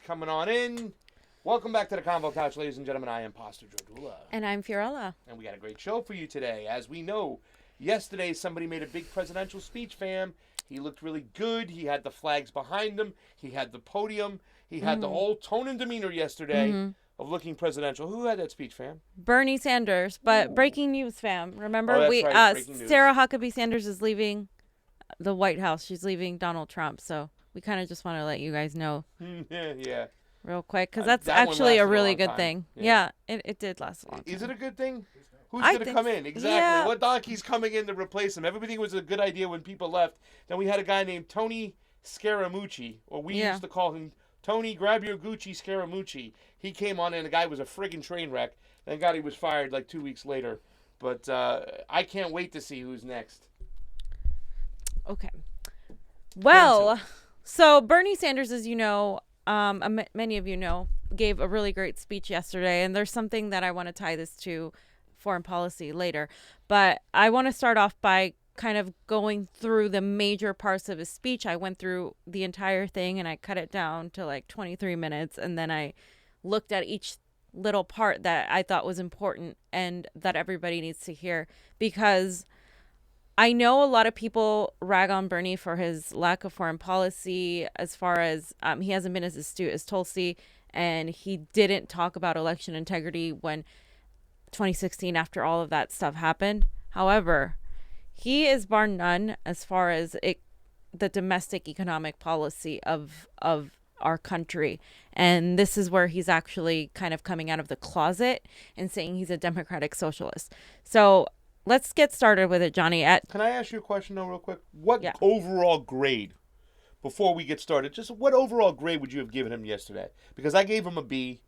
coming on in. Welcome back to the Convo Couch, ladies and gentlemen. I am Pastor Jardula. And I'm Fiorella. And we got a great show for you today. As we know, yesterday somebody made a big presidential speech, fam. He looked really good. He had the flags behind him. He had the podium. He had the whole tone and demeanor yesterday of looking presidential. Who had that speech, fam? Bernie Sanders. But breaking news, fam. Remember, right. Breaking news. Sarah Huckabee Sanders is leaving the White House. She's leaving Donald Trump. So we kind of just want to let you guys know. Yeah. Real quick, because that's that one actually a lasted a really long good time. thing. Yeah. It did last a long time. Is it a good thing? Who's I going to think come so. in? Exactly. Yeah. What donkey's coming in to replace him? Everything was a good idea when people left. Then we had a guy named Tony Scaramucci, or we used to call him Tony Grab Your Gucci Scaramucci. He came on and the guy was a friggin' train wreck. Thank God he was fired like 2 weeks later. But I can't wait to see who's next. Okay. Well, so Bernie Sanders, as you know, many of you know, gave a really great speech yesterday, and there's something that I want to tie this to foreign policy later, but I want to start off by kind of going through the major parts of his speech. I went through the entire thing and I cut it down to like 23 minutes, and then I looked at each little part that I thought was important and that everybody needs to hear, because I know a lot of people rag on Bernie for his lack of foreign policy, as far as he hasn't been as astute as Tulsi, and he didn't talk about election integrity when 2016, after all of that stuff happened. However, he is bar none as far as the domestic economic policy of our country. And this is where he's actually kind of coming out of the closet and saying he's a democratic socialist. So let's get started with it, Johnny. Can I ask you a question, though, real quick? What overall grade, before we get started, just what overall grade would you have given him yesterday? Because I gave him a B+.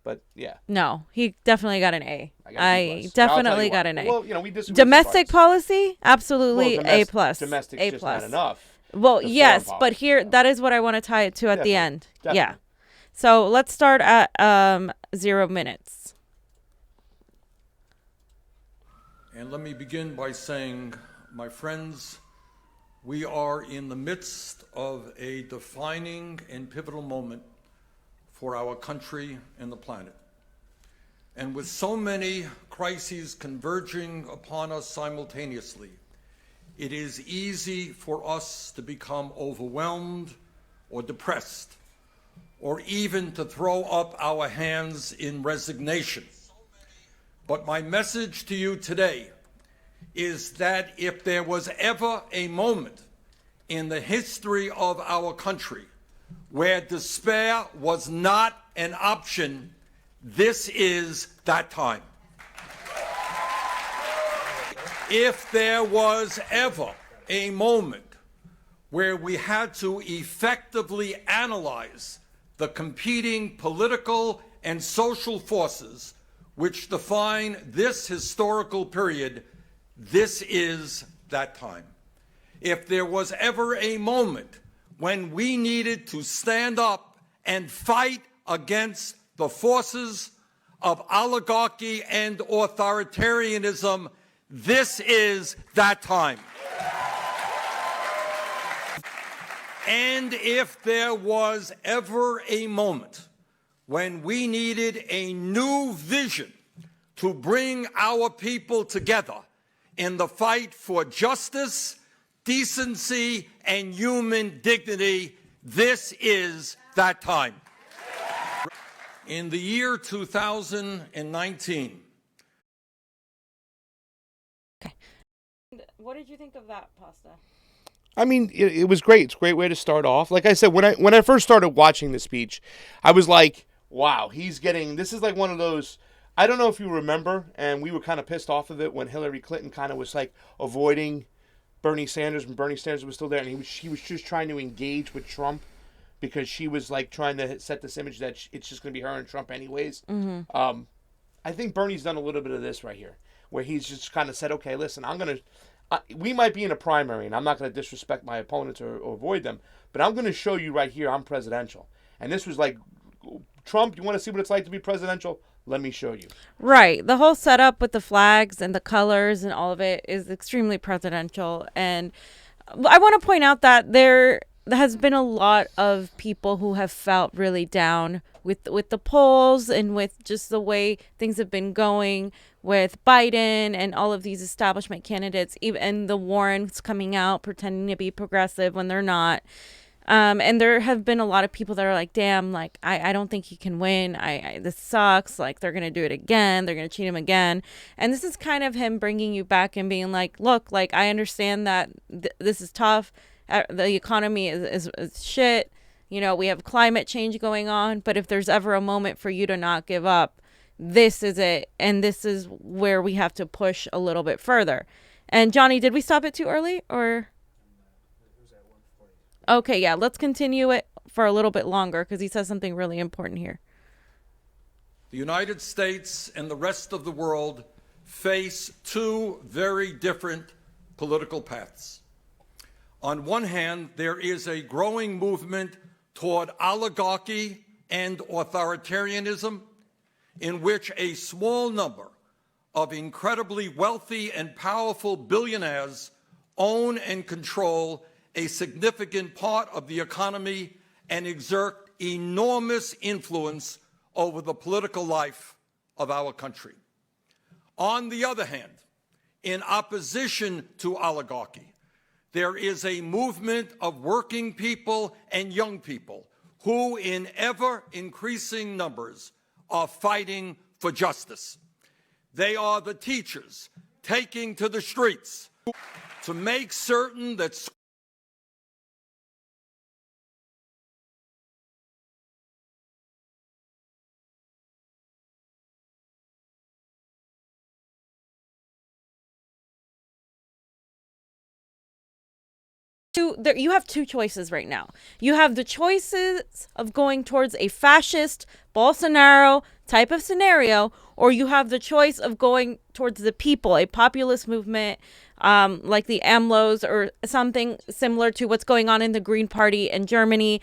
But, yeah. No, he definitely got an A. I definitely got an A. Well, we disagree. Domestic policy? Absolutely A+. Domestic's A+. just not enough. Well, yes, but here, that is what I want to tie it to at the end. Definitely. Yeah. So let's start at 0 minutes. And let me begin by saying, my friends, we are in the midst of a defining and pivotal moment for our country and the planet. And with so many crises converging upon us simultaneously, it is easy for us to become overwhelmed or depressed, or even to throw up our hands in resignation. But my message to you today is that if there was ever a moment in the history of our country where despair was not an option, this is that time. If there was ever a moment where we had to effectively analyze the competing political and social forces which define this historical period, this is that time. If there was ever a moment when we needed to stand up and fight against the forces of oligarchy and authoritarianism, this is that time. And if there was ever a moment when we needed a new vision to bring our people together in the fight for justice, decency, and human dignity, this is that time. In the year 2019. Okay. What did you think of that, Pasta? I mean, it was great. It's a great way to start off. Like I said, when I first started watching the speech, I was like, wow, this is like one of those, I don't know if you remember, and we were kind of pissed off of it when Hillary Clinton kind of was like avoiding Bernie Sanders when Bernie Sanders was still there, and she was just trying to engage with Trump because she was like trying to set this image that it's just going to be her and Trump anyways. I think Bernie's done a little bit of this right here, where he's just kind of said, okay, listen, we might be in a primary, and I'm not going to disrespect my opponents or avoid them, but I'm going to show you right here I'm presidential. And this was like, Trump, you want to see what it's like to be presidential? Let me show you. Right. The whole setup with the flags and the colors and all of it is extremely presidential. And I want to point out that has been a lot of people who have felt really down with the polls and with just the way things have been going with Biden and all of these establishment candidates, even the Warrens coming out pretending to be progressive when they're not. And there have been a lot of people that are like, damn, like, I don't think he can win. This sucks. Like, they're going to do it again. They're going to cheat him again. And this is kind of him bringing you back and being like, look, like, I understand that this is tough. The economy is shit. You know, we have climate change going on. But if there's ever a moment for you to not give up, this is it. And this is where we have to push a little bit further. And Johnny, did we stop it too early or? Okay, yeah, let's continue it for a little bit longer because he says something really important here. The United States and the rest of the world face two very different political paths. On one hand, there is a growing movement toward oligarchy and authoritarianism in which a small number of incredibly wealthy and powerful billionaires own and control a significant part of the economy and exert enormous influence over the political life of our country. On the other hand, in opposition to oligarchy, there is a movement of working people and young people who, in ever-increasing numbers, are fighting for justice. They are the teachers taking to the streets to make certain that you have two choices right now. You have the choices of going towards a fascist Bolsonaro type of scenario, or you have the choice of going towards the people, a populist movement like the AMLOs or something similar to what's going on in the Green Party in Germany.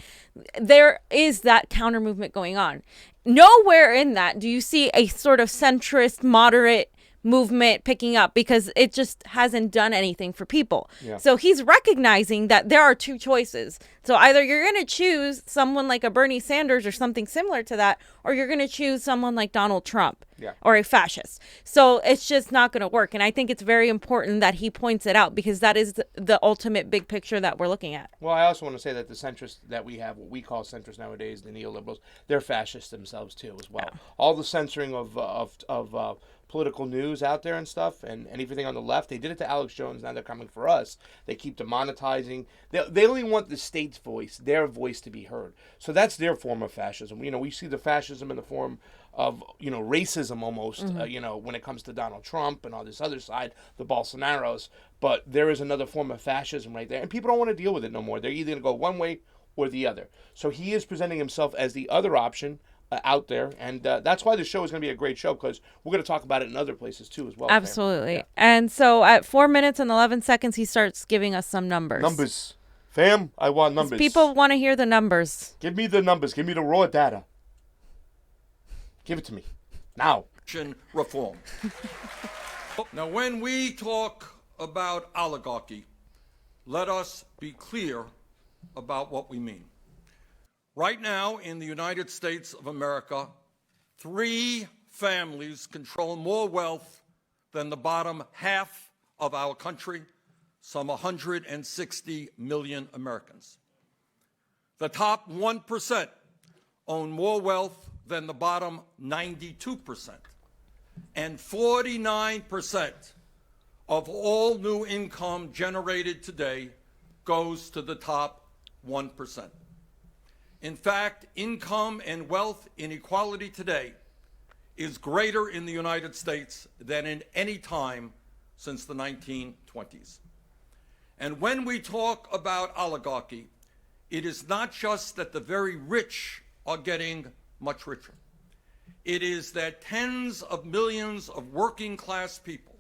There is that counter movement going on. Nowhere in that do you see a sort of centrist, moderate movement picking up because it just hasn't done anything for people. Yeah. So he's recognizing that there are two choices. So either you're going to choose someone like a Bernie Sanders or something similar to that, or you're going to choose someone like Donald Trump or a fascist. So it's just not going to work. And I think it's very important that he points it out because that is the ultimate big picture that we're looking at. Well, I also want to say that the centrists that we have, what we call centrists nowadays, the neoliberals, they're fascists themselves too as well. Yeah. All the censoring of political news out there and stuff and everything on the left, they did it to Alex Jones. Now they're coming for us. They keep demonetizing. They only want the state's voice, their voice, to be heard. So that's their form of fascism. You know, we see the fascism in the form of, you know, racism almost, you know, when it comes to Donald Trump and on this other side, the Bolsonaros. But there is another form of fascism right there. And people don't want to deal with it no more. They're either going to go one way or the other. So he is presenting himself as the other option out there, and that's why the show is going to be a great show because we're going to talk about it in other places too as well. Absolutely. Yeah. And so at 4 minutes and 11 seconds, he starts giving us some numbers. Numbers. Fam, I want numbers. People want to hear the numbers. Give me the numbers. Give me the raw data. Give it to me. Now. Reform. Now, when we talk about oligarchy, let us be clear about what we mean. Right now, in the United States of America, 3 families control more wealth than the bottom half of our country, some 160 million Americans. The top 1% own more wealth than the bottom 92%. And 49% of all new income generated today goes to the top 1%. In fact, income and wealth inequality today is greater in the United States than in any time since the 1920s. And when we talk about oligarchy, it is not just that the very rich are getting much richer. It is that tens of millions of working class people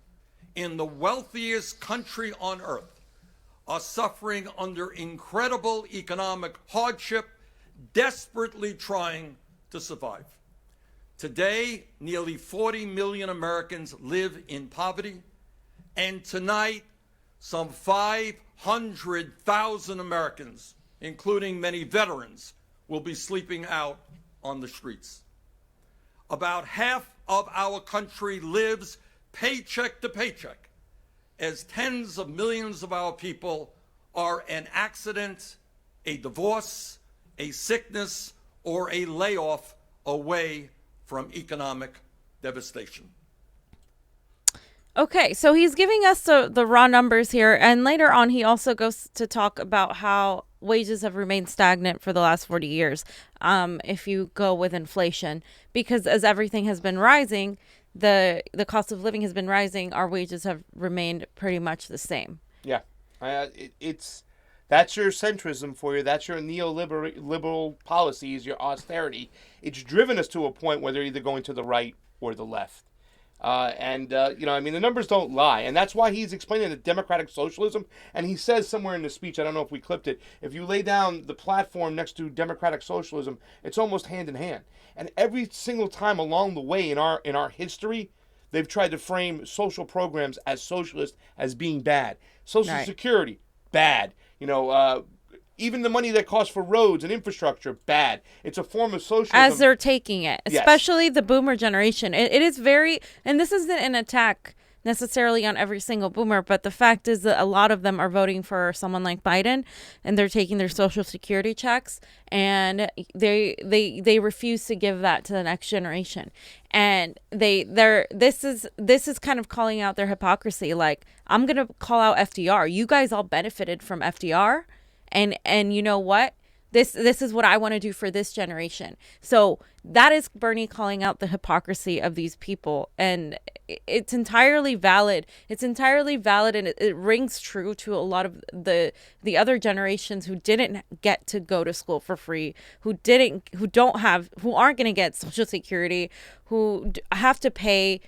in the wealthiest country on earth are suffering under incredible economic hardship, desperately trying to survive. Today, nearly 40 million Americans live in poverty, and tonight, some 500,000 Americans including many veterans, will be sleeping out on the streets. About half of our country lives paycheck to paycheck, as tens of millions of our people are an accident, a divorce, a sickness, or a layoff away from economic devastation. Okay, so he's giving us the raw numbers here, and later on he also goes to talk about how wages have remained stagnant for the last 40 years, if you go with inflation, because as everything has been rising, the cost of living has been rising, our wages have remained pretty much the same. Yeah, that's your centrism for you. That's your neoliberal policies, your austerity. It's driven us to a point where they're either going to the right or the left. The numbers don't lie. And that's why he's explaining the democratic socialism. And he says somewhere in the speech, I don't know if we clipped it, if you lay down the platform next to democratic socialism, it's almost hand in hand. And every single time along the way in our history, they've tried to frame social programs as socialist as being bad. Social Security, bad. Even the money that costs for roads and infrastructure, bad. It's a form of socialism. As they're taking it, especially the boomer generation. It is very, and this isn't an attack necessarily on every single boomer, but the fact is that a lot of them are voting for someone like Biden, and they're taking their Social Security checks, and they refuse to give that to the next generation. And this is kind of calling out their hypocrisy. Like, I'm gonna call out FDR. You guys all benefited from FDR. And you know what? This is what I want to do for this generation. So that is Bernie calling out the hypocrisy of these people. And it's entirely valid. It's entirely valid. And it rings true to a lot of the other generations who didn't get to go to school for free, who aren't going to get Social Security, who have to pay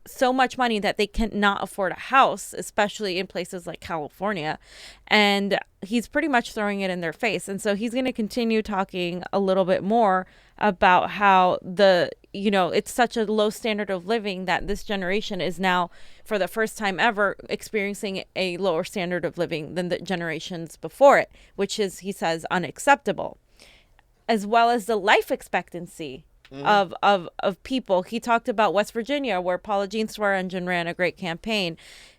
so much money that they cannot afford a house, especially in places like California. And he's pretty much throwing it in their face. And so he's going to continue talking a little bit more about how it's such a low standard of living that this generation is now, for the first time ever, experiencing a lower standard of living than the generations before it, which is, he says, unacceptable, as well as the life expectancy of people. He talked about West Virginia, where Paula Jean Swearengin ran a great campaign.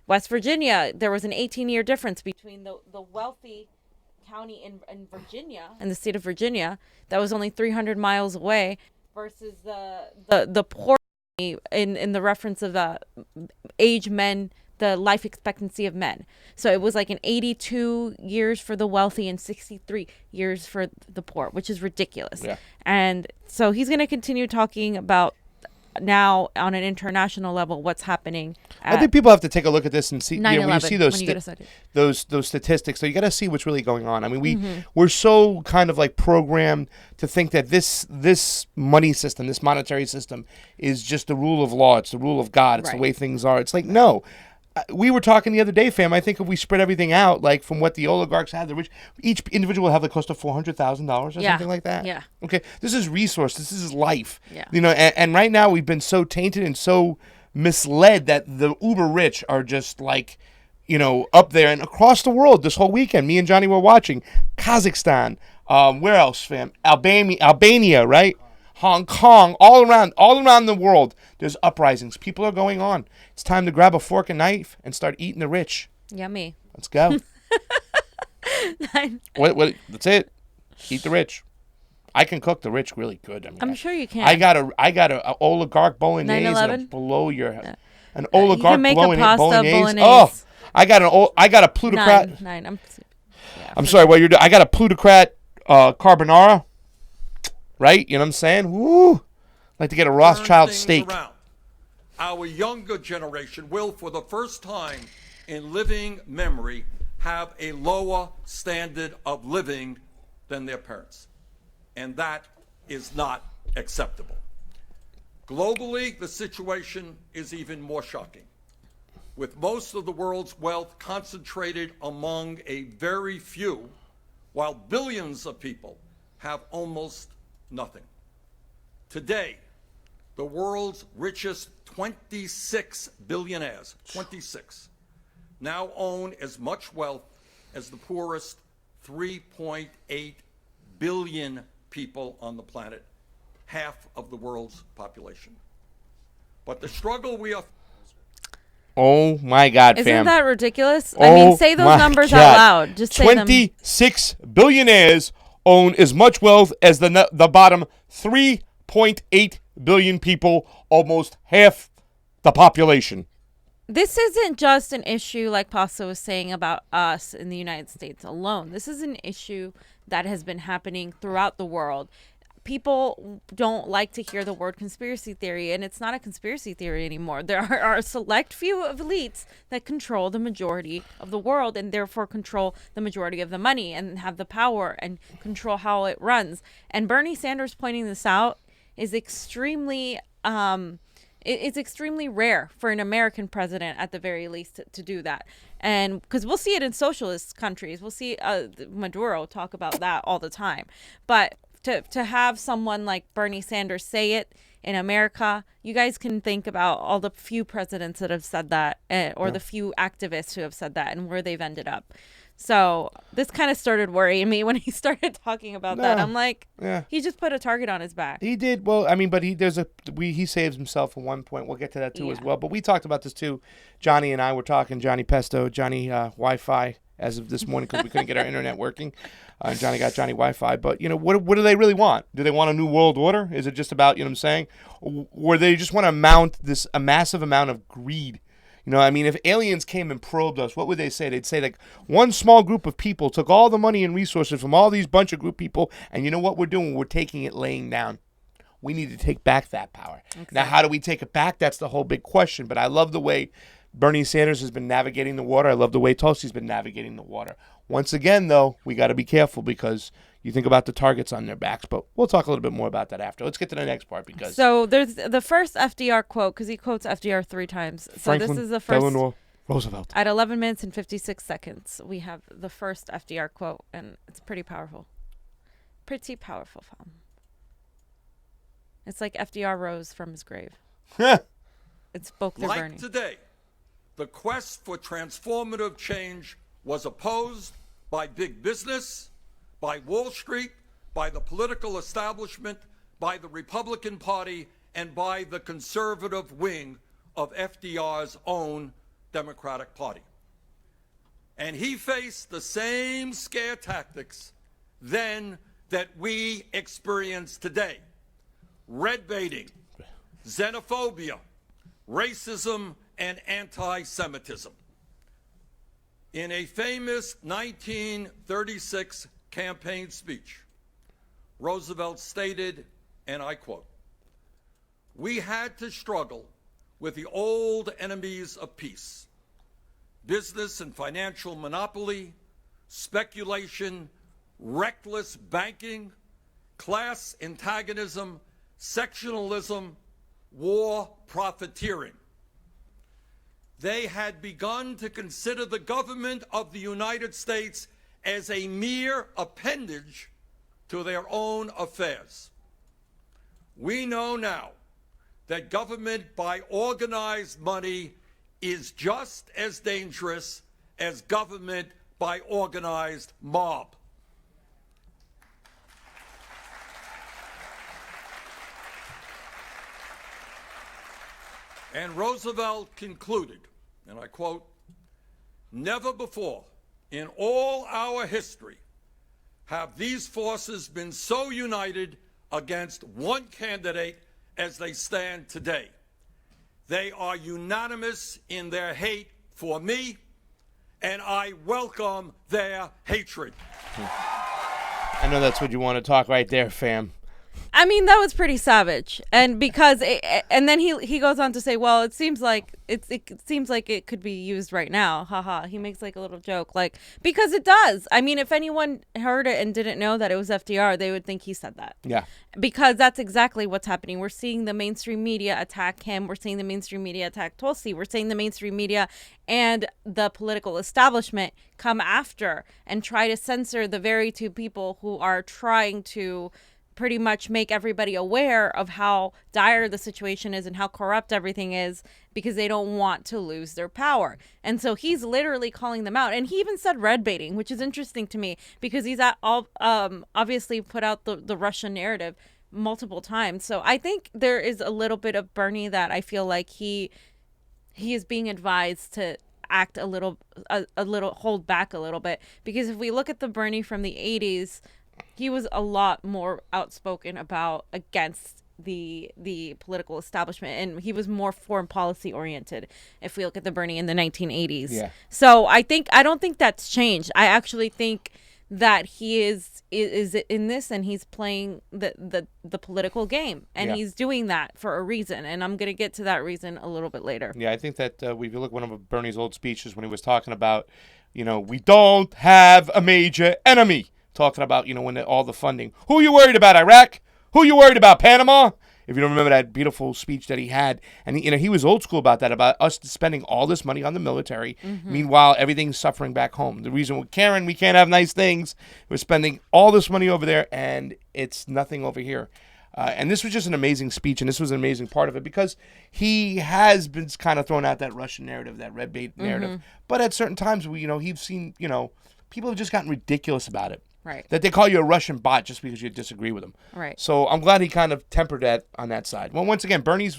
West Virginia, there was an 18-year difference between the wealthy county in Virginia, in the state of Virginia, that was only 300 miles away, versus the poor in the reference of the age men, the life expectancy of men. So it was like an 82 years for the wealthy and 63 years for the poor, which is ridiculous. Yeah. And so he's going to continue talking about now on an international level what's happening. I think people have to take a look at this and see. When you see those those statistics, so you got to see what's really going on. I mean, we're so kind of like programmed to think that this money system, this monetary system, is just the rule of law. It's the rule of God. It's the way things are. It's like, no. We were talking the other day, fam. I think if we spread everything out, like from what the oligarchs have, the rich, each individual will have the cost of $400,000 or something like that. Yeah. Okay. This is resource. This is life. Yeah. And right now we've been so tainted and so misled that the uber rich are just like, up there and across the world. This whole weekend, me and Johnny were watching Kazakhstan. Where else, fam? Albania, right? Hong Kong, all around the world, there's uprisings. People are going on. It's time to grab a fork and knife and start eating the rich. Yummy. Let's go. What? That's it. Eat the rich. I can cook the rich really good. I mean, I'm sure you can. I got a oligarch bolognese that'll blow your head. An oligarch bolognese. Oh, I got a plutocrat. Nine. I'm sorry. What you're doing? I got a plutocrat carbonara. Right? You know what I'm saying? Woo! Like to get a Rothschild steak. Around. Our younger generation will, for the first time in living memory, have a lower standard of living than their parents. And that is not acceptable. Globally, the situation is even more shocking, with most of the world's wealth concentrated among a very few, while billions of people have almost nothing. Today, the world's richest 26 billionaires, 26, now own as much wealth as the poorest 3.8 billion people on the planet, half of the world's population. But the struggle we are... Oh my God, Isn't fam. that ridiculous? Oh I mean, say those my numbers God. out loud. Just say them. 26 billionaires own as much wealth as the bottom 3.8 billion people, almost half the population. This isn't just an issue like Pasta was saying about us in the United States alone. This is an issue that has been happening throughout the world. People don't like to hear the word conspiracy theory, and it's not a conspiracy theory anymore. There are a select few of elites that control the majority of the world and therefore control the majority of the money and have the power and control how it runs. And Bernie Sanders pointing this out is extremely it's extremely rare for an American president, at the very least, to do that. And because we'll see it in socialist countries, we'll see Maduro talk about that all the time. But to have someone like Bernie Sanders say it in America, you guys can think about all the few presidents that have said that, or the few activists who have said that, and where they've ended up. So this kind of started worrying me when he started talking about that. I'm like, he just put a target on his back. He did. Well, I mean, but he saves himself at one point. We'll get to that too as well. But we talked about this too. Johnny and I were talking. Johnny Pesto, Johnny Wi-Fi as of this morning because we couldn't get our internet working. Johnny got Johnny Wi-Fi. But, what do they really want? Do they want a new world order? Is it just about, what I'm saying? Or they just want to mount a massive amount of greed? If aliens came and probed us, what would they say? They'd say, like, one small group of people took all the money and resources from all these bunch of group people, and you know what we're doing? We're taking it laying down. We need to take back that power. Exactly. Now, how do we take it back? That's the whole big question. But I love the way Bernie Sanders has been navigating the water. I love the way Tulsi's been navigating the water. Once again, though, we got to be careful because you think about the targets on their backs. But we'll talk a little bit more about that after. Let's get to the next part because... So there's the first FDR quote, because he quotes FDR 3 times. So Franklin this is the first... Delano Roosevelt. At 11 minutes and 56 seconds, we have the first FDR quote, and it's pretty powerful. Pretty powerful, fam. It's like FDR rose from his grave. It spoke through Bernie. Like today, the quest for transformative change was opposed by big business, by Wall Street, by the political establishment, by the Republican Party, and by the conservative wing of FDR's own Democratic Party. And he faced the same scare tactics then that we experience today. Red baiting, xenophobia, racism, and anti-Semitism. In a famous 1936 campaign speech, Roosevelt stated, and I quote, "We had to struggle with the old enemies of peace, business and financial monopoly, speculation, reckless banking, class antagonism, sectionalism, war profiteering. They had begun to consider the government of the United States as a mere appendage to their own affairs. We know now that government by organized money is just as dangerous as government by organized mob." And Roosevelt concluded, and I quote, "Never before in all our history have these forces been so united against one candidate as they stand today. They are unanimous in their hate for me, and I welcome their hatred." I know that's what you want to talk right there, fam. I mean, that was pretty savage, and and then he goes on to say, well, it seems like it could be used right now, haha. He makes like a little joke, like, because it does. I mean, if anyone heard it and didn't know that it was FDR, they would think he said that. Yeah, because that's exactly what's happening. We're seeing the mainstream media attack him. We're seeing the mainstream media attack Tulsi. We're seeing the mainstream media and the political establishment come after and try to censor the very two people who are trying to pretty much make everybody aware of how dire the situation is and how corrupt everything is, because they don't want to lose their power. And so he's literally calling them out. And he even said red baiting, which is interesting to me, because he's obviously put out the Russian narrative multiple times. So I think there is a little bit of Bernie that I feel like he is being advised to act a little hold back a little bit, because if we look at the Bernie from the 80s, he was a lot more outspoken against the political establishment, and he was more foreign policy oriented if we look at the Bernie in the 1980s. Yeah. So I don't think that's changed. I actually think that he is in this, and he's playing the political game, and he's doing that for a reason, and I'm going to get to that reason a little bit later. Yeah, I think that if you look at one of Bernie's old speeches when he was talking about, we don't have a major enemy, talking about, when all the funding. Who are you worried about, Iraq? Who are you worried about, Panama? If you don't remember that beautiful speech that he had, and he was old school about that, about us spending all this money on the military. Mm-hmm. Meanwhile, everything's suffering back home. The reason with Karen, we can't have nice things. We're spending all this money over there, and it's nothing over here. And this was just an amazing speech, and this was an amazing part of it, because he has been kind of throwing out that Russian narrative, that red bait narrative. Mm-hmm. But at certain times, he's seen, people have just gotten ridiculous about it. Right. That they call you a Russian bot just because you disagree with them. Right. So I'm glad he kind of tempered that on that side. Well, once again, Bernie's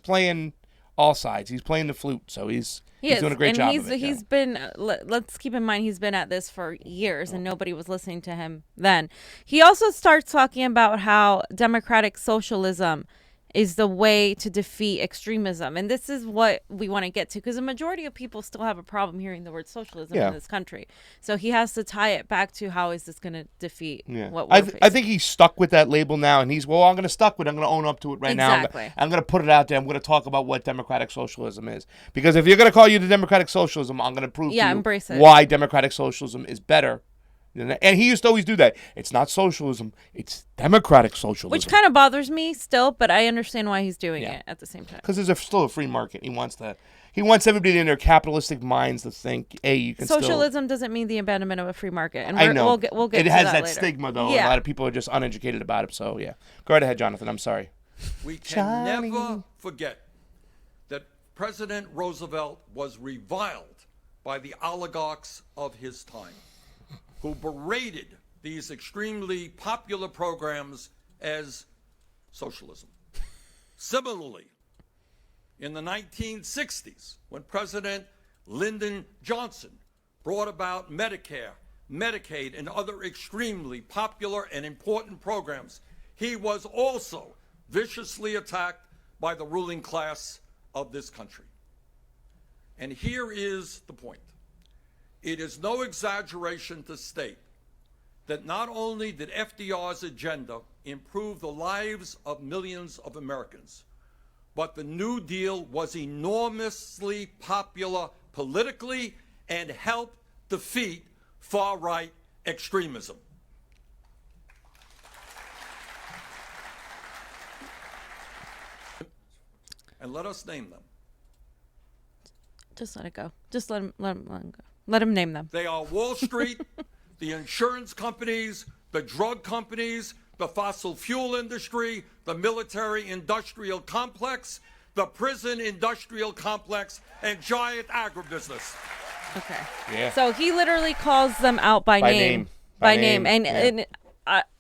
playing all sides. He's playing the flute, so he's doing a great job of it. He's been, let's keep in mind, he's been at this for years, and nobody was listening to him then. He also starts talking about how democratic socialism is the way to defeat extremism. And this is what we want to get to, because the majority of people still have a problem hearing the word socialism in this country. So he has to tie it back to how is this going to defeat what we're facing. I think he's stuck with that label now, and I'm going to own up to it right now. I'm going to put it out there. I'm going to talk about what democratic socialism is. Because if you're going to call you the democratic socialism, I'm going to prove to you why democratic socialism is better. And he used to always do that. It's not socialism, it's democratic socialism. Which kind of bothers me still, but I understand why he's doing it at the same time. Because there's still a free market. He wants everybody in their capitalistic minds to think, hey, you can Socialism doesn't mean the abandonment of a free market. And I know. We'll get to that later. It has that stigma, though. Yeah. A lot of people are just uneducated about it. So, yeah. Go right ahead, Jonathan. I'm sorry. We can never forget that President Roosevelt was reviled by the oligarchs of his time, who berated these extremely popular programs as socialism. Similarly, in the 1960s, when President Lyndon Johnson brought about Medicare, Medicaid, and other extremely popular and important programs, he was also viciously attacked by the ruling class of this country. And here is the point. It is no exaggeration to state that not only did FDR's agenda improve the lives of millions of Americans, but the New Deal was enormously popular politically and helped defeat far-right extremism. And let us name them. Just let it go. Just let him go. Let him name them. They are Wall Street, the insurance companies, the drug companies, the fossil fuel industry, the military-industrial complex, the prison-industrial complex, and giant agribusiness. Okay. Yeah. So he literally calls them out by name. By name. And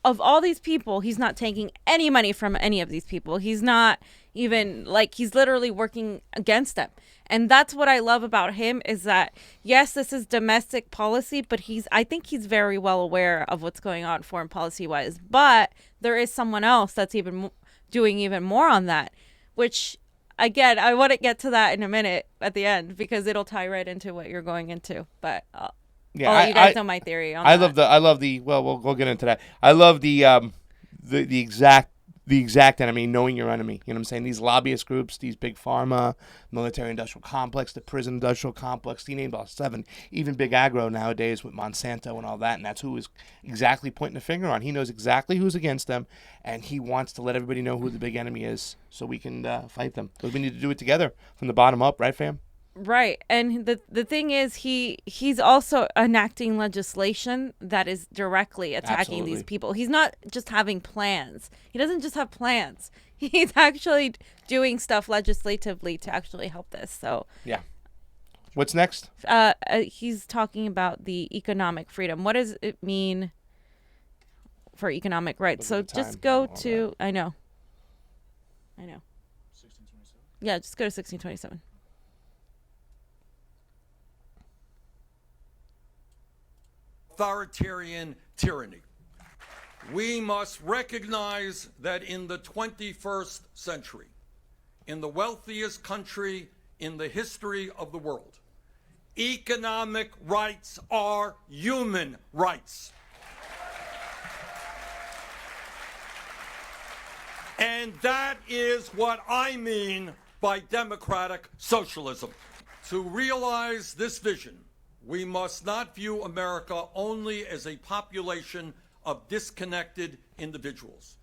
of all these people, he's not taking any money from any of these people. He's not even, he's literally working against them. And that's what I love about him, is that, yes, this is domestic policy, but I think he's very well aware of what's going on foreign policy-wise. But there is someone else that's doing even more on that, which, again, I want to get to that in a minute at the end, because it'll tie right into what you're going into. But I'll let you guys know my theory on that. Well, we'll get into that. I love the exact enemy, knowing your enemy. You know what I'm saying? These lobbyist groups, these big pharma, military-industrial complex, the prison-industrial complex, he named all 7, even big agro nowadays with Monsanto and all that, and that's who is exactly pointing the finger on. He knows exactly who's against them, and he wants to let everybody know who the big enemy is so we can fight them. Because we need to do it together from the bottom up, right, fam? Right. And the thing is he's also enacting legislation that is directly attacking these Absolutely. people. He's not just having plans. He doesn't just have plans. He's actually doing stuff legislatively to actually help this. So Yeah. What's next? he's talking about the economic freedom. What does it mean for economic rights? Look So at the time, just go all to I know. 1627. Yeah, just go to 1627. Authoritarian tyranny. We must recognize that in the 21st century, in the wealthiest country in the history of the world, economic rights are human rights. And that is what I mean by democratic socialism. To realize this vision, we must not view America only as a population of disconnected individuals.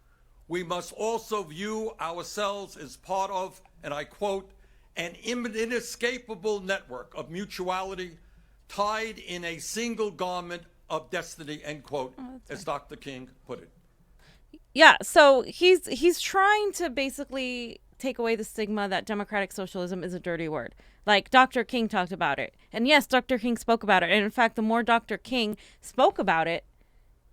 We must also view ourselves as part of, and I quote, an inescapable network of mutuality tied in a single garment of destiny, end quote, as Dr. King put it. Yeah, so he's trying to basically take away the stigma that democratic socialism is a dirty word. Like Dr. King talked about it. And yes, Dr. King spoke about it. And in fact, the more Dr. King spoke about it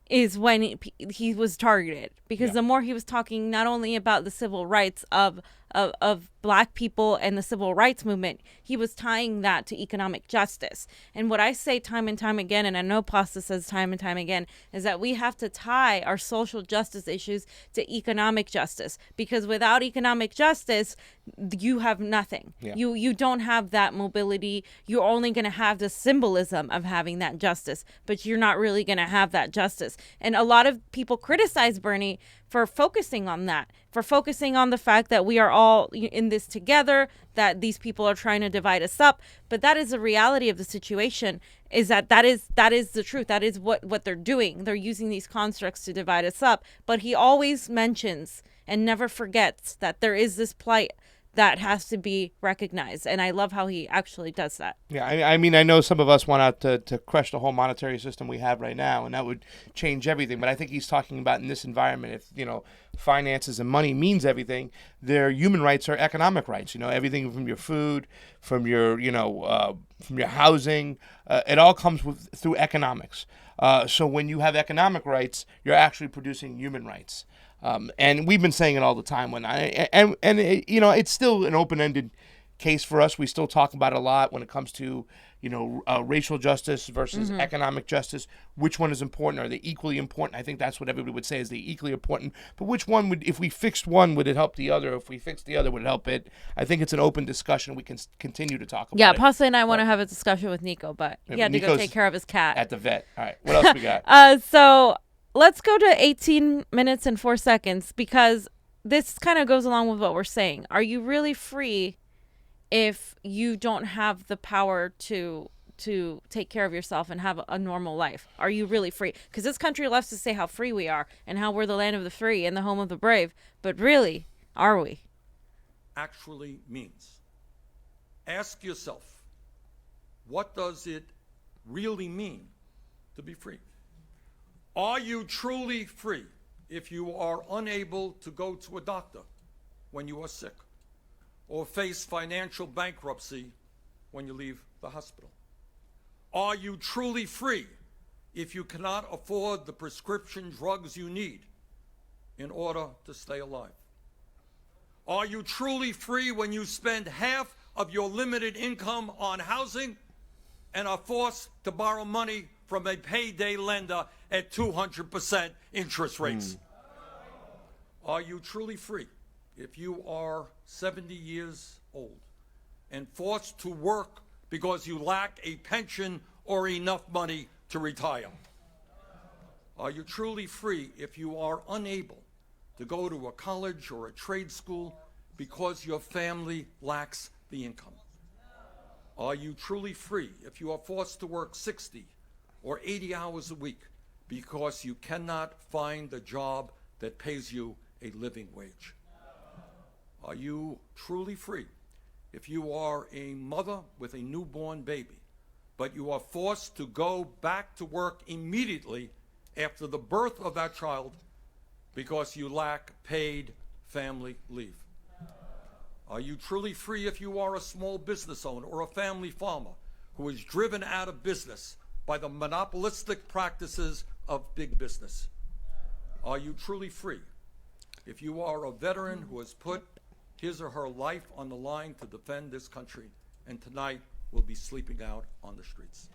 is when he was targeted, because the more he was talking not only about the civil rights of black people and the civil rights movement, he was tying that to economic justice. And what I say time and time again, and I know Pasta says time and time again, is that we have to tie our social justice issues to economic justice, because without economic justice, you have nothing. You don't have that mobility. You're only going to have the symbolism of having that justice, but you're not really going to have that justice. And a lot of people criticize Bernie for focusing on that, for focusing on the fact that we are all in this together, that these people are trying to divide us up. But that is the reality of the situation, is that is the truth. That is what they're doing. They're using these constructs to divide us up. But he always mentions and never forgets that there is this plight that has to be recognized. And I love how he actually does that. Yeah, I mean, I know some of us want to crush the whole monetary system we have right now, and that would change everything. But I think he's talking about in this environment, if, finances and money means everything, their human rights are economic rights. Everything from your food, from your, from your housing, it all comes through economics. So when you have economic rights, you're actually producing human rights. And we've been saying it all the time. It's still an open-ended case for us. We still talk about it a lot when it comes to, racial justice versus economic justice. Which one is important? Are they equally important? I think that's what everybody would say, is they equally important. But which one if we fixed one, would it help the other? If we fixed the other, would it help it? I think it's an open discussion. We can continue to talk about it. Yeah, Pasta and I want to have a discussion with Nico, but he had to go Nico's take care of his cat. At the vet. All right. What else we got? So let's go to 18 minutes and 4 seconds, because this kind of goes along with what we're saying. Are you really free if you don't have the power to take care of yourself and have a normal life? Are you really free? Because this country loves to say how free we are and how we're the land of the free and the home of the brave. But really, are we? Actually means. Ask yourself, what does it really mean to be free? Are you truly free if you are unable to go to a doctor when you are sick, or face financial bankruptcy when you leave the hospital? Are you truly free if you cannot afford the prescription drugs you need in order to stay alive? Are you truly free when you spend half of your limited income on housing and are forced to borrow money from a payday lender at 200% interest rates? Are you truly free if you are 70 years old and forced to work because you lack a pension or enough money to retire? Are you truly free if you are unable to go to a college or a trade school because your family lacks the income? Are you truly free if you are forced to work 60 or 80 hours a week because you cannot find a job that pays you a living wage? Are you truly free if you are a mother with a newborn baby, but you are forced to go back to work immediately after the birth of that child because you lack paid family leave? Are you truly free if you are a small business owner or a family farmer who is driven out of business by the monopolistic practices of big business? Are you truly free if you are a veteran who has put his or her life on the line to defend this country and tonight will be sleeping out on the streets?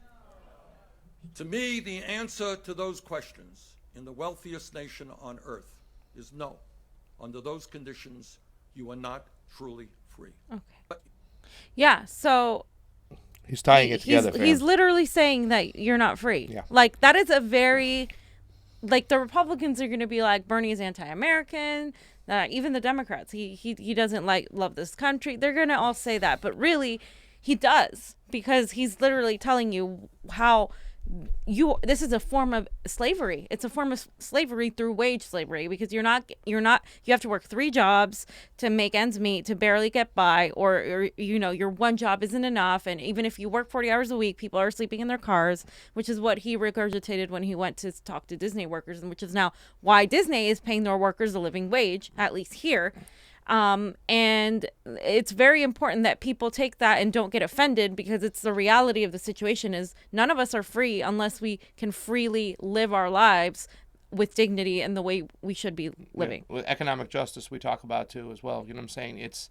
To me, the answer to those questions in the wealthiest nation on earth is no. Under those conditions, you are not truly free. Okay. Yeah, so He's tying it together. He's literally saying that you're not free. Yeah. Like, that is a very, like, the Republicans are going to be like, Bernie's anti-American. Even the Democrats, he doesn't love this country. They're going to all say that, but really, he does, because he's literally telling you how this is a form of slavery. It's a form of slavery through wage slavery, because you have to work 3 jobs to make ends meet, to barely get by, or your one job isn't enough. And even if you work 40 hours a week, people are sleeping in their cars, which is what he regurgitated when he went to talk to Disney workers, and which is now why Disney is paying their workers a living wage, at least here. And it's very important that people take that and don't get offended, because it's the reality of the situation is none of us are free unless we can freely live our lives with dignity and the way we should be living. With economic justice we talk about too as well. You know what I'm saying? It's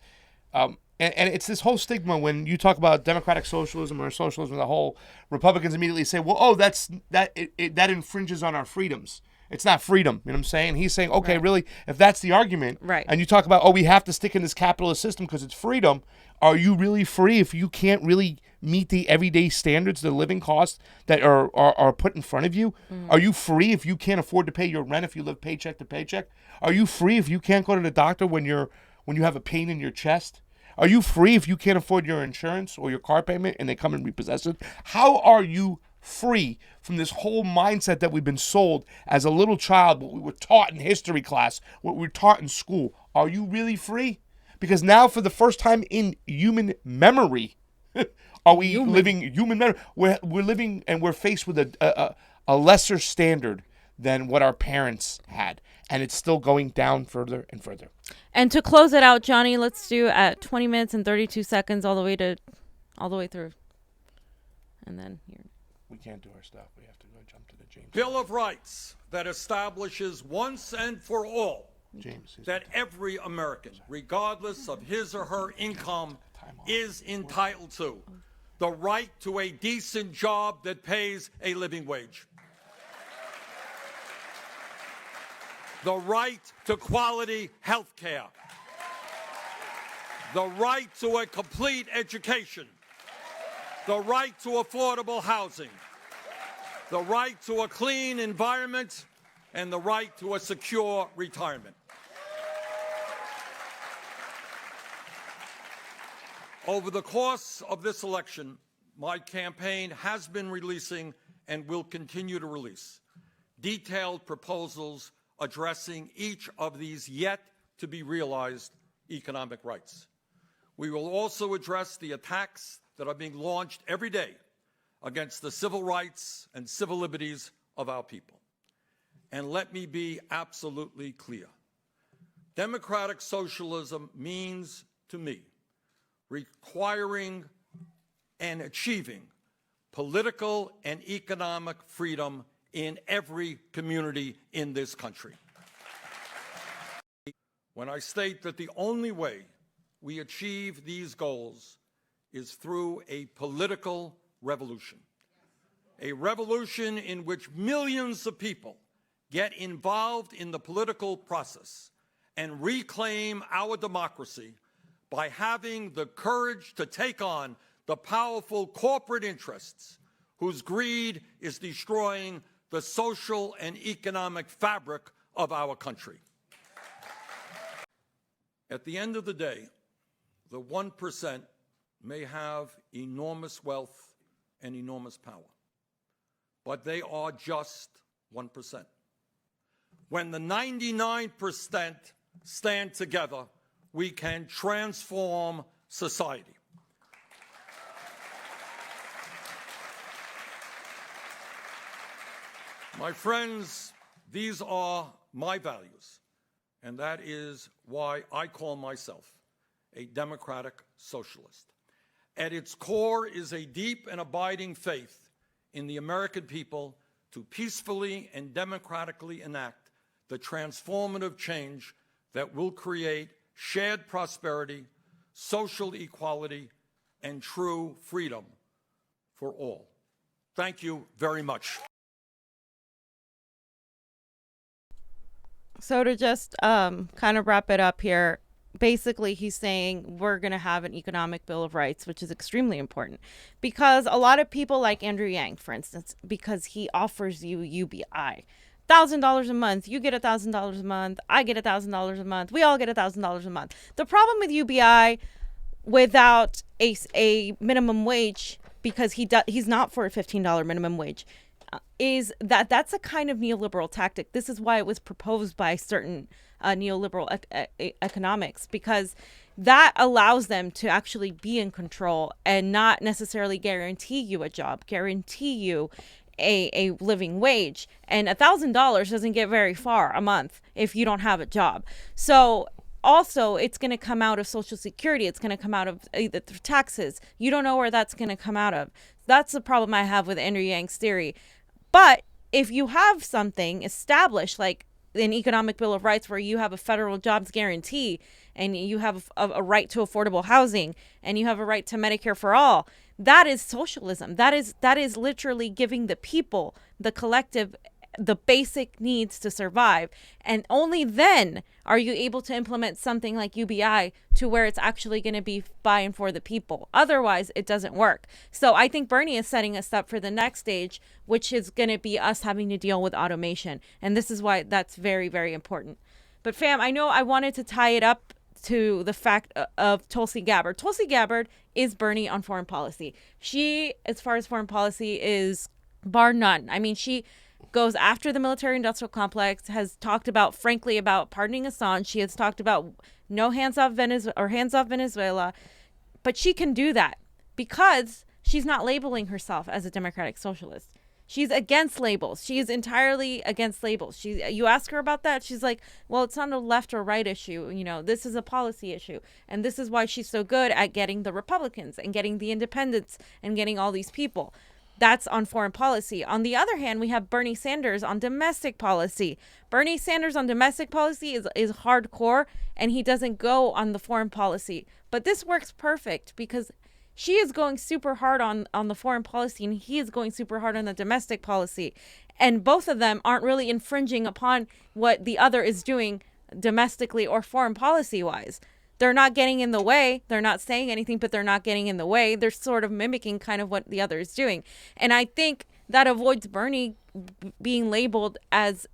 and it's this whole stigma when you talk about democratic socialism or socialism as a whole. Republicans immediately say, well, that infringes on our freedoms. It's not freedom. You know what I'm saying? He's saying, okay, right. Really, if that's the argument, right. And you talk about, we have to stick in this capitalist system because it's freedom. Are you really free if you can't really meet the everyday standards, the living costs that are put in front of you? Mm. Are you free if you can't afford to pay your rent if you live paycheck to paycheck? Are you free if you can't go to the doctor when you have a pain in your chest? Are you free if you can't afford your insurance or your car payment and they come and repossess it? How are you free from this whole mindset that we've been sold as a little child, what we were taught in history class, what we were taught in school? Are you really free? Because now, for the first time in human memory, are we living human memory? We're living and we're faced with a lesser standard than what our parents had, and it's still going down further and further. And to close it out, Johnny, let's do at 20 minutes and 32 seconds all the way through, and then here. We can't do our stuff. We have to go jump to the James. Bill of Rights that establishes once and for all that every American, regardless of his or her income, is entitled to the right to a decent job that pays a living wage, the right to quality health care, the right to a complete education, the right to affordable housing, the right to a clean environment, and the right to a secure retirement. Over the course of this election, my campaign has been releasing and will continue to release detailed proposals addressing each of these yet to be realized economic rights. We will also address the attacks that are being launched every day against the civil rights and civil liberties of our people. And let me be absolutely clear. Democratic socialism means to me requiring and achieving political and economic freedom in every community in this country. When I state that the only way we achieve these goals is through a political revolution, a revolution in which millions of people get involved in the political process and reclaim our democracy by having the courage to take on the powerful corporate interests whose greed is destroying the social and economic fabric of our country. At the end of the day, the 1% may have enormous wealth and enormous power, but they are just 1%. When the 99% stand together, we can transform society. My friends, these are my values, and that is why I call myself a democratic socialist. At its core is a deep and abiding faith in the American people to peacefully and democratically enact the transformative change that will create shared prosperity, social equality, and true freedom for all. Thank you very much. So to just kind of wrap it up here, basically he's saying we're going to have an economic bill of rights, which is extremely important because a lot of people like Andrew Yang, for instance, because he offers you UBI. $1,000 a month, you get $1,000 a month, I get $1,000 a month, we all get $1,000 a month. The problem with UBI without a minimum wage, because he's not for a $15 minimum wage, is that's a kind of neoliberal tactic. This is why it was proposed by certain neoliberal economics, because that allows them to actually be in control and not necessarily guarantee you a job, guarantee you a living wage. And $1,000 doesn't get very far a month if you don't have a job. So also, it's going to come out of Social Security. It's going to come out of either taxes. You don't know where that's going to come out of. That's the problem I have with Andrew Yang's theory. But if you have something established, like an economic bill of rights where you have a federal jobs guarantee and you have a right to affordable housing and you have a right to Medicare for all, that is socialism. That is literally giving the people, the collective, the basic needs to survive. And only then are you able to implement something like UBI to where it's actually going to be by and for the people. Otherwise, it doesn't work. So I think Bernie is setting us up for the next stage, which is going to be us having to deal with automation. And this is why that's very, very important. But fam, I know I wanted to tie it up to the fact of Tulsi Gabbard. Tulsi Gabbard is Bernie on foreign policy. She, as far as foreign policy, is bar none. I mean, she goes after the military-industrial complex, has talked about, frankly, about pardoning Assange. She has talked about no hands off Venezuela, but she can do that because she's not labeling herself as a democratic socialist. She's against labels. She is entirely against labels. You ask her about that, she's like, well, it's not a left or right issue. You know, this is a policy issue. And this is why she's so good at getting the Republicans and getting the independents and getting all these people. That's on foreign policy. On the other hand, we have Bernie Sanders on domestic policy. Bernie Sanders on domestic policy is hardcore, and he doesn't go on the foreign policy. But this works perfect because she is going super hard on the foreign policy, and he is going super hard on the domestic policy. And both of them aren't really infringing upon what the other is doing domestically or foreign policy-wise. They're not getting in the way. They're not saying anything, but they're not getting in the way. They're sort of mimicking kind of what the other is doing. And I think that avoids Bernie being labeled as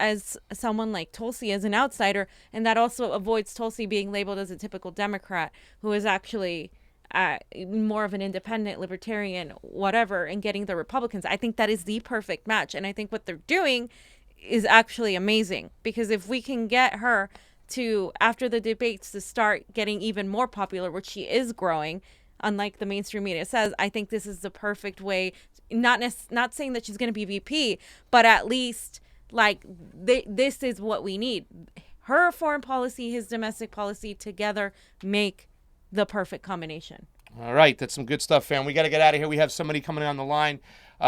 someone like Tulsi as an outsider. And that also avoids Tulsi being labeled as a typical Democrat who is actually more of an independent, libertarian, whatever, and getting the Republicans. I think that is the perfect match. And I think what they're doing is actually amazing, because if we can get her to, after the debates, to start getting even more popular, which she is growing, unlike the mainstream media says, I think this is the perfect way, not saying that she's going to be VP, but at least like this is what we need. Her foreign policy, his domestic policy together make the perfect combination. All right, that's some good stuff, fam. We got to get out of here. We have somebody coming on the line.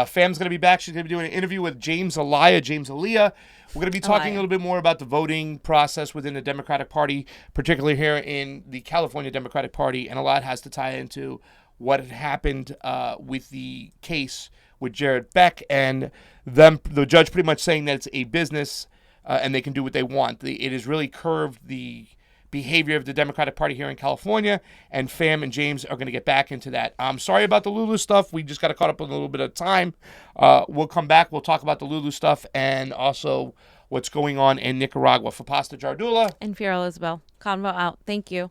Fam's going to be back. She's going to be doing an interview with James Aaliyah. We're going to be talking a little bit more about the voting process within the Democratic Party, particularly here in the California Democratic Party, and a lot has to tie into what had happened with the case with Jared Beck and the judge pretty much saying that it's a business and they can do what they want. It has really curved the behavior of the Democratic Party here in California, and Fam and James are going to get back into that. I'm sorry about the Lulu stuff. We just got caught up with a little bit of time. We'll come back. We'll talk about the Lulu stuff and also what's going on in Nicaragua. For Pasta Jardula and Fiorella Isabel, Convo out. Thank you.